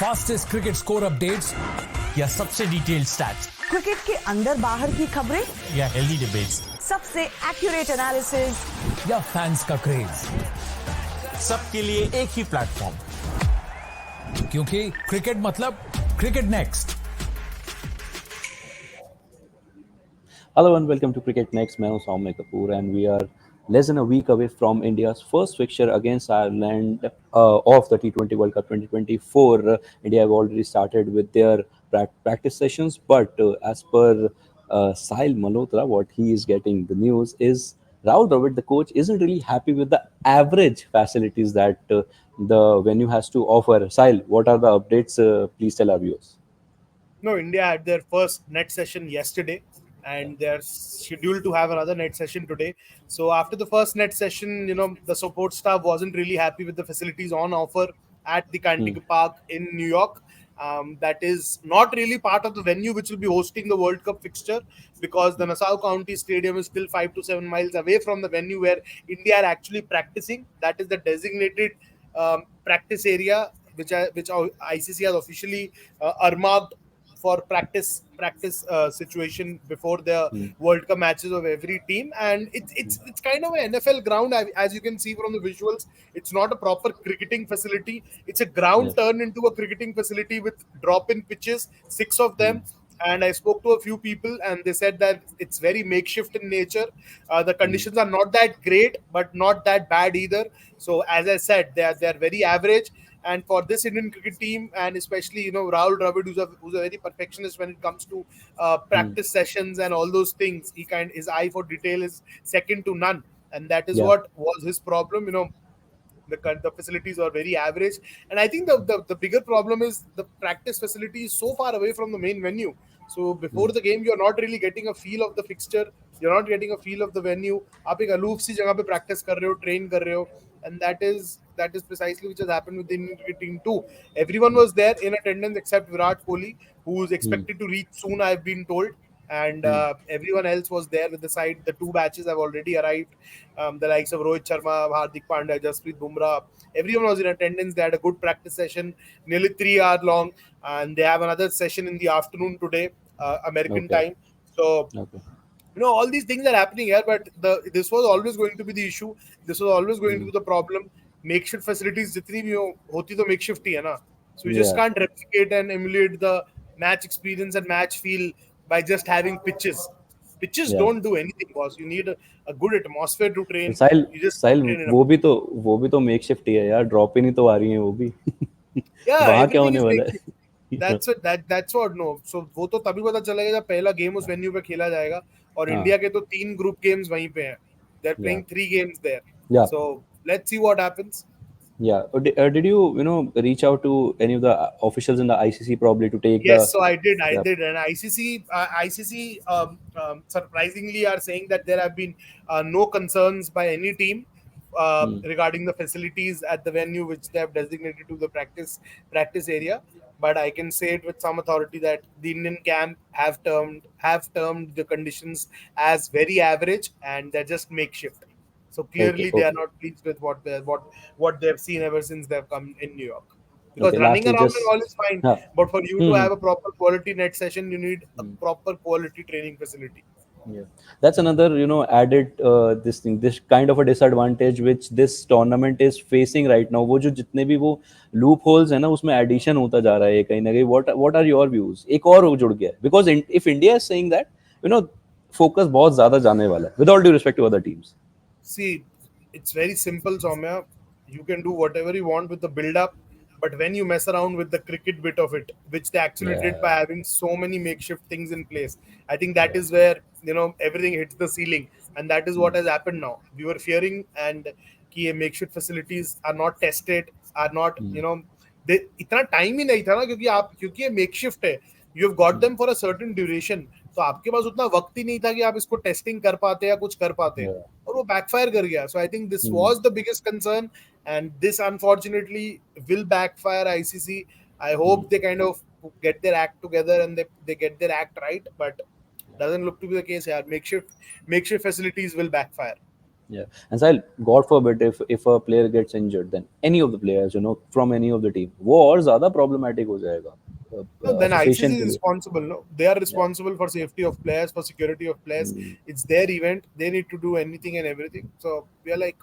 Fastest cricket score updates या सबसे detailed stats, cricket के अंदर बाहर की खबरें या हेल्दी डिबेट्स, सबसे एक्यूरेट एनालिसिस या फैंस का क्रेज, सबके लिए एक ही प्लेटफॉर्म, क्योंकि क्रिकेट मतलब cricket next. Hello and welcome to Cricket Next. मैं हूं सौम्य Kapoor and we are less than a week away from India's first fixture against Ireland of the T20 World Cup 2024. India have already started with their practice sessions, but as per Sahil Malhotra, what he is getting the news is Rahul Dravid, the coach, isn't really happy with the average facilities that the venue has to offer. Sahil, what are the updates? Please tell our viewers. No, India had their first net session yesterday, and they're scheduled to have another net session today. So after the first net session, the support staff wasn't really happy with the facilities on offer at the Cantiague Park in New York. That is not really part of the venue which will be hosting the World Cup fixture, because the Nassau County Stadium is still 5 to 7 miles away from the venue where India are actually practicing. That is the designated practice area which ICC has officially earmarked for practice situation before the World Cup matches of every team. And it's kind of an NFL ground, as you can see from the visuals. It's not a proper cricketing facility. It's a ground turned into a cricketing facility with drop-in pitches, 6 of them. And I spoke to a few people, and they said that it's very makeshift in nature. The conditions are not that great, but not that bad either. So, as I said, they are very average. And for this Indian cricket team, and especially Rahul Dravid, who's a very perfectionist when it comes to practice sessions and all those things, his eye for detail is second to none, and that is what was his problem. The facilities are very average, and I think the bigger problem is the practice facility is so far away from the main venue. So before the game, you're not really getting a feel of the fixture. You're not getting a feel of the venue. आप एक aloof सी जगह पे practice कर रहे हो, train कर रहे हो, and that is precisely which has happened with the Indian cricket team too. Everyone was there in attendance except Virat Kohli, who is expected to reach soon, I've been told. And everyone else was there with the side. The 2 batches have already arrived. The likes of Rohit Sharma, Hardik Pandya, Jasprit Bumrah, everyone was in attendance. They had a good practice session, nearly 3 hours long, and they have another session in the afternoon today, American time. So all these things are happening here, but this was always going to be the issue. This was always going to be the problem. Makeshift facilities jitni bhi hoti to makeshift hi hai na. So you just can't replicate and emulate the match experience and match feel by just having pitches. Pitches don't do anything, boss. You need a good atmosphere to train. साहिल वो भी तो makeshift ही है यार, drop in ही तो आ रही हैं वो भी। वहाँ क्या होने वाला है? That's what. No, so वो तो तभी पता चलेगा जब पहला गेम उस वेन्यू पे खेला जाएगा, और इंडिया के तो 3 ग्रुप गेम्स वहीं पे हैं. They're playing 3 games there. So let's see what happens. Yeah. Did you reach out to any of the officials in the ICC probably to take Yes, so I did, and ICC surprisingly are saying that there have been no concerns by any team regarding the facilities at the venue which they have designated to the practice area. But I can say it with some authority that the Indian camp have termed the conditions as very average, and they're just makeshift. So clearly they are not pleased with what they've seen ever since they've come in New York. Because running around and all is fine, but for you to have a proper quality net session, you need a proper quality training facility. Yeah, that's another added this kind of a disadvantage which this tournament is facing right now. वो जो जितने भी वो loopholes है ना, उसमें addition होता जा रहा है कहीं ना कहीं. What are your views? एक और वो जुड़ गया, because if India is saying that focus बहुत ज़्यादा जाने वाला है, with all due respect to other teams. See, it's very simple, Soumya. You can do whatever you want with the build-up, but when you mess around with the cricket bit of it, which they actually did by having so many makeshift things in place, I think that is where everything hits the ceiling, and that is what has happened now. We were fearing and कि makeshift facilities are not tested, are not इतना time ही नहीं था ना, क्योंकि ये makeshift है. You have got them for a certain duration. तो आपके पास उतना वक्त ही नहीं था कि आप इसको टेस्टिंग कर पाते या कुछ कर पाते, और वो बैकफायर कर गया. So I think this was the biggest concern, and this unfortunately will backfire ICC. I hope they kind of get their act together and they get their act right, but doesn't look to be the case here. Makeshift facilities will backfire. Yeah, and Sahil, God forbid if a player gets injured, then any of the players, from any of the team, वो और ज़्यादा problematic हो जाएगा No, then association ICC के is लिए. responsible. No, they are Yeah. responsible for safety of players, for security of players. It's their event. They need to do anything and everything. So we are like,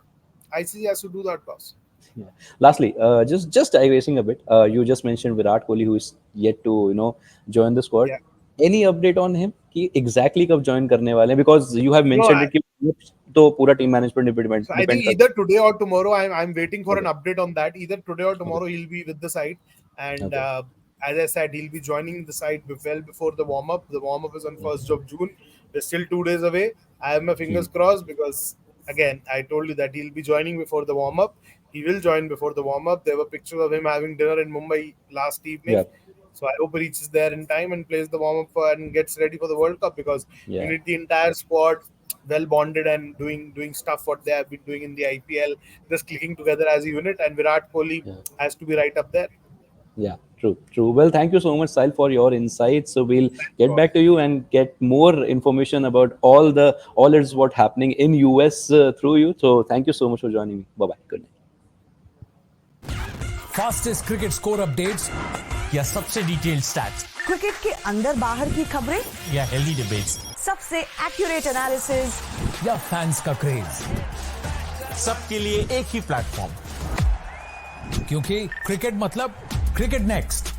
ICC has to do that, boss. Yeah. Lastly, just digressing a bit, you just mentioned Virat Kohli, who is yet to join the squad. Yeah. Any update on him? कि exactly कब join करने वाले हैं? Because you have No, mentioned it कि तो पूरा team management depend so I think depend either करता today or tomorrow. I'm waiting for an Okay. update on that. Either today or tomorrow Okay. he'll be with the side, and Okay. as I said, he'll be joining the side well before the warm up. The warm up is on 1st of June. We're still 2 days away. I have my fingers crossed because again I told you that he'll be joining before the warm up. He will join before the warm up. There were pictures of him having dinner in Mumbai last evening. Yeah. So I hope he reaches there in time and plays the warm up and gets ready for the World Cup because you Yeah. need the entire squad well bonded and doing stuff what they have been doing in the IPL, just clicking together as a unit. And Virat Kohli Yeah. has to be right up there. Yeah, true, true. Well, thank you so much, Sahil, for your insights. So we'll get God. back to you and get more information about all is what happening in US through you. So thank you so much for joining me. Bye bye. Good night. Fastest cricket score updates या सबसे detailed stats cricket के अंदर बाहर की खबरें या healthy debates सबसे accurate analysis या फैंस का क्रेज, सबके लिए एक ही प्लेटफॉर्म, क्योंकि क्रिकेट मतलब क्रिकेट नेक्स्ट.